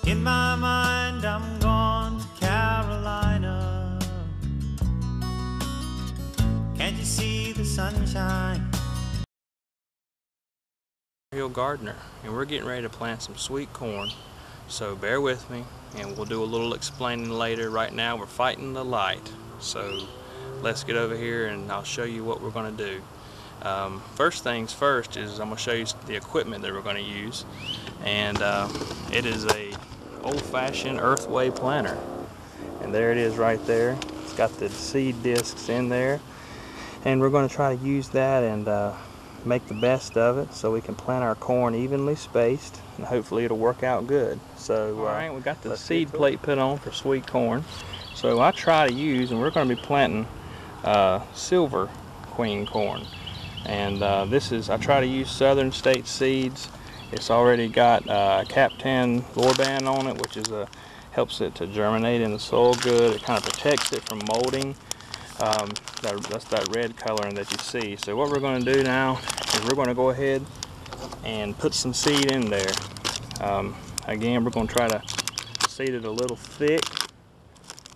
In my mind, I'm gone to Carolina. Can't you see the sunshine? Hill gardener, and we're getting ready to plant some sweet corn, so bear with me and we'll do a little explaining later. Right now we're fighting the light, so let's get over here and I'll show you what we're going to do. First things first is I'm going to show you the equipment that we're going to use, and it is a old-fashioned earthway planter, and there it is right there. It's got the seed discs in there, and we're going to try to use that and make the best of it so we can plant our corn evenly spaced, and hopefully it'll work out good. So alright, we got the seed plate put on for sweet corn. So I try to use, and we're going to be planting silver queen corn, and I try to use Southern State seeds. It's already got Cap-10 Lorban on it, which is helps it to germinate in the soil good. It kind of protects it from molding. That's that red coloring that you see. So what we're going to do now is we're going to go ahead and put some seed in there. Again, we're going to try to seed it a little thick,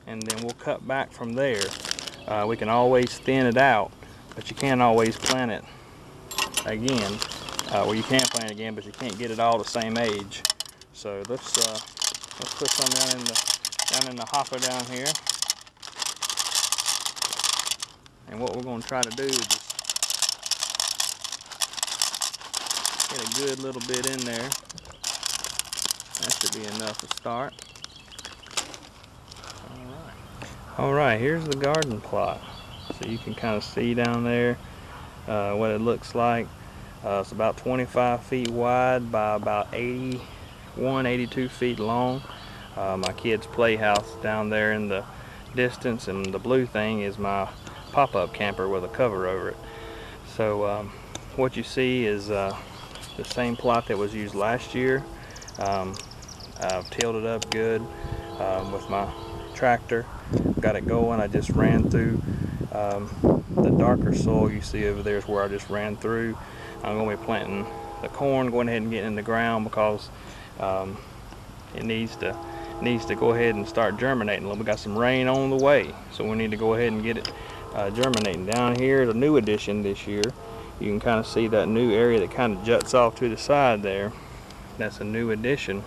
and then we'll cut back from there. We can always thin it out, but you can't always plant it again. Well, you can plant it again, but you can't get it all the same age. So let's put some down in the hopper down here. And what we're going to try to do is just get a good little bit in there. That should be enough to start. Alright, here's the garden plot. So you can kind of see down there what it looks like. It's about 25 feet wide by about 82 feet long. My kids' playhouse down there in the distance, and the blue thing is my pop-up camper with a cover over it. So what you see is the same plot that was used last year. I've tilled it up good with my tractor, got it going. I just ran through the darker soil you see over there is where I just ran through. I'm going to be planting the corn, going ahead and getting in the ground, because it needs to go ahead and start germinating. We got some rain on the way, so we need to go ahead and get it germinating. Down here is a new addition this year. You can kind of see that new area that kind of juts off to the side there. That's a new addition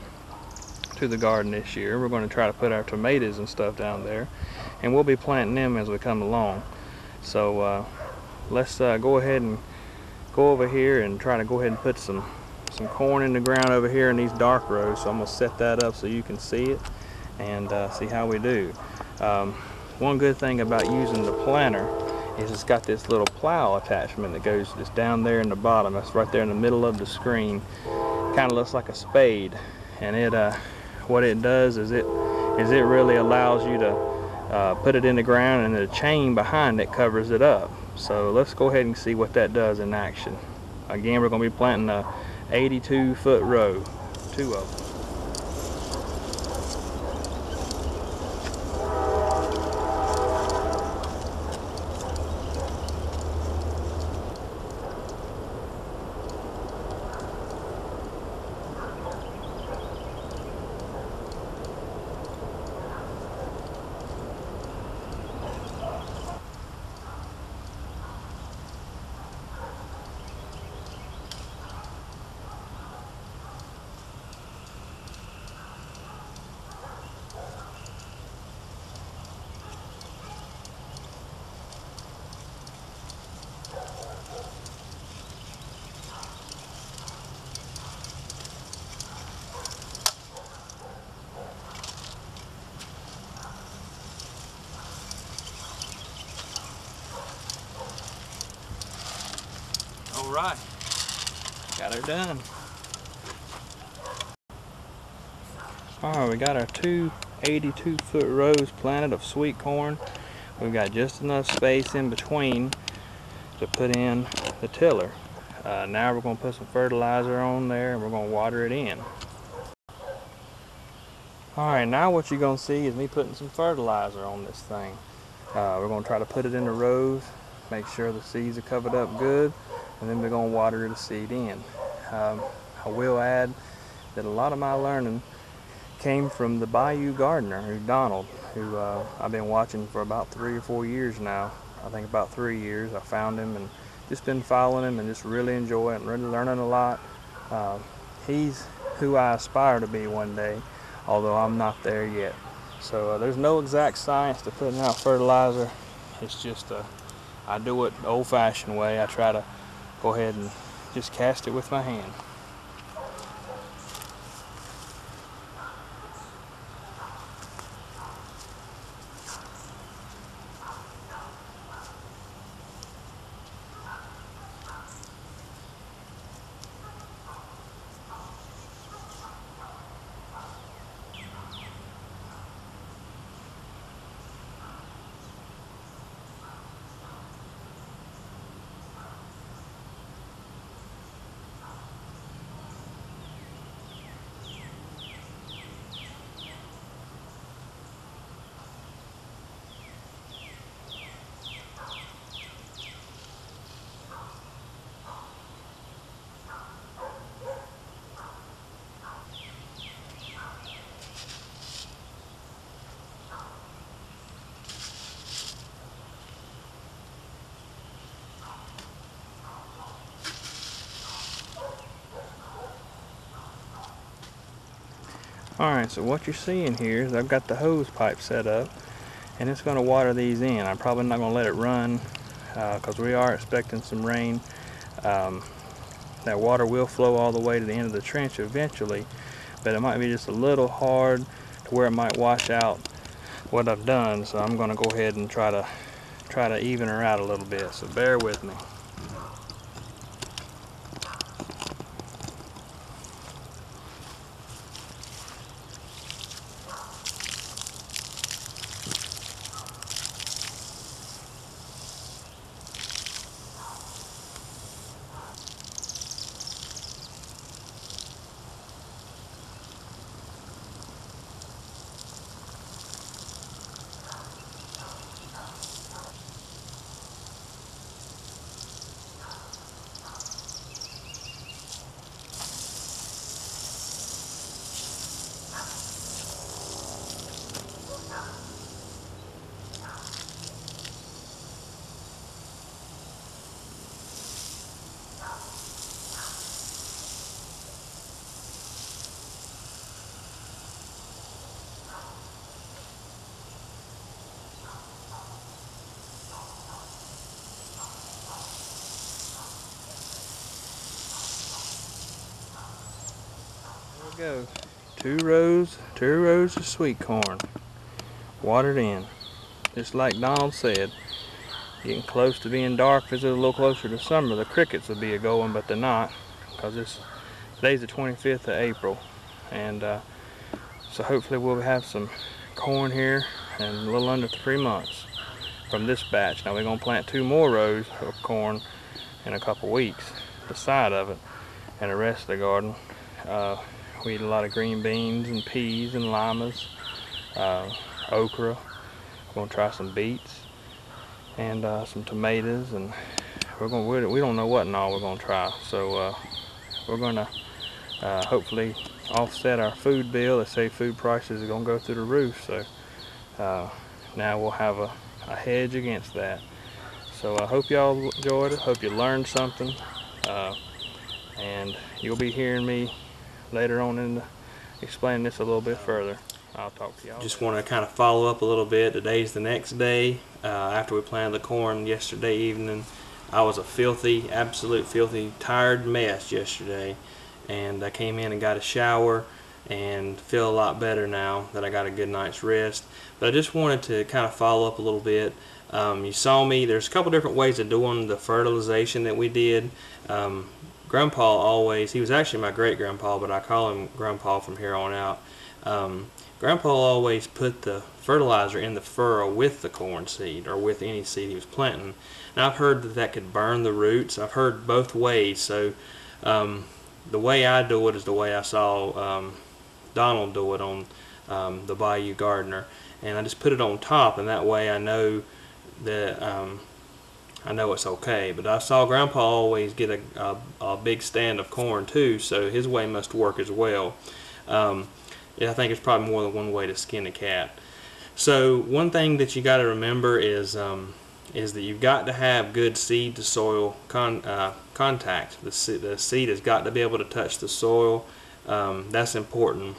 to the garden this year. We're going to try to put our tomatoes and stuff down there, and we'll be planting them as we come along. So let's go ahead and go over here and try to go ahead and put some corn in the ground over here in these dark rows. So I'm going to set that up so you can see it and see how we do. One good thing about using the planter is it's got this little plow attachment that goes just down there in the bottom. That's right there in the middle of the screen. Kind of looks like a spade, and what it does is it really allows you to put it in the ground, and the chain behind it covers it up. So let's go ahead and see what that does in action. Again, we're going to be planting a 82-foot row, 2 of them. Alright, got her done. Alright, we got our two 82-foot rows planted of sweet corn. We've got just enough space in between to put in the tiller. Now we're going to put some fertilizer on there, and we're going to water it in. Alright, now what you're going to see is me putting some fertilizer on this thing. We're going to try to put it in the rows, make sure the seeds are covered up good, and then we're going to water the seed in. I will add that a lot of my learning came from the Bayou Gardener, who's Donald, who I've been watching for about 3 or 4 years now. I think about 3 years. I found him and just been following him and just really enjoying it, really learning a lot. He's who I aspire to be one day, although I'm not there yet. So there's no exact science to putting out fertilizer. It's just I do it the old-fashioned way. I try to go ahead and just cast it with my hand. Alright, so what you're seeing here is I've got the hose pipe set up and it's going to water these in. I'm probably not going to let it run because we are expecting some rain. That water will flow all the way to the end of the trench eventually, but it might be just a little hard to where it might wash out what I've done, so I'm going to go ahead and try to even her out a little bit, so bear with me. Go. Two rows of sweet corn watered in, just like Donald said. Getting close to being dark. If it's a little closer to summer, the crickets will be a-going, but they're not, because today's the 25th of April, and so hopefully we'll have some corn here in a little under 3 months from this batch. Now we're going to plant 2 more rows of corn in a couple weeks, the side of it, and the rest of the garden. We eat a lot of green beans and peas and limas, okra. We're going to try some beets and some tomatoes, and we don't know what and all we're going to try. So we're going to hopefully offset our food bill. They say food prices are going to go through the roof, so now we'll have a hedge against that. So I hope y'all enjoyed it. Hope you learned something, and you'll be hearing me later on in explaining this a little bit further. I'll talk to y'all. Just want to kind of follow up a little bit. Today's the next day after we planted the corn yesterday evening. I was a absolute filthy, tired mess yesterday, and I came in and got a shower and feel a lot better now that I got a good night's rest. But I just wanted to kind of follow up a little bit. You saw me, there's a couple different ways of doing the fertilization that we did. Grandpa always, he was actually my great-grandpa, but I call him Grandpa from here on out. Grandpa always put the fertilizer in the furrow with the corn seed, or with any seed he was planting. Now I've heard that could burn the roots. I've heard both ways, so the way I do it is the way I saw Donald do it on the Bayou Gardener. And I just put it on top, and that way I know that I know it's okay. But I saw Grandpa always get a big stand of corn too, so his way must work as well. I think it's probably more than one way to skin a cat. So one thing that you got to remember is that you've got to have good seed to soil contact. The seed has got to be able to touch the soil. That's important,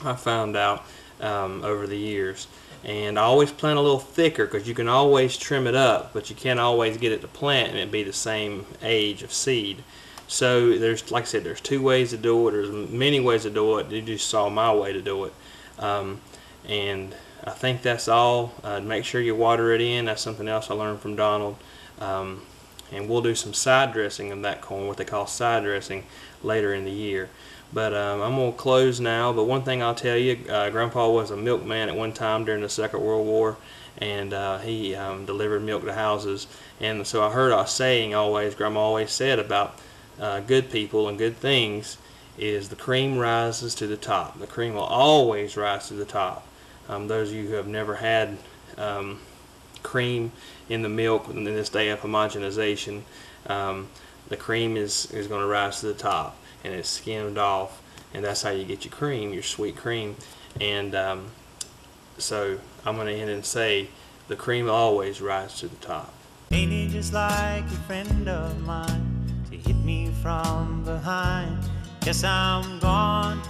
I found out over the years. And I always plant a little thicker, because you can always trim it up, but you can't always get it to plant and it be the same age of seed. So there's, like I said, there's two ways to do it. There's many ways to do it. You just saw my way to do it. And I think that's all. Make sure you water it in. That's something else I learned from Donald. And we'll do some side dressing of that corn, what they call side dressing, later in the year. But I'm going to close now. But one thing I'll tell you, Grandpa was a milkman at one time during the Second World War, and he delivered milk to houses. And so I heard a saying always, Grandma always said about good people and good things, is the cream rises to the top. The cream will always rise to the top. Those of you who have never had cream in the milk in this day of homogenization, the cream is going to rise to the top, and it's skimmed off, and that's how you get your cream, your sweet cream. And so I'm going to end and say the cream will always rise to the top. Ain't it just like a friend of mine to hit me from behind? Guess I'm gone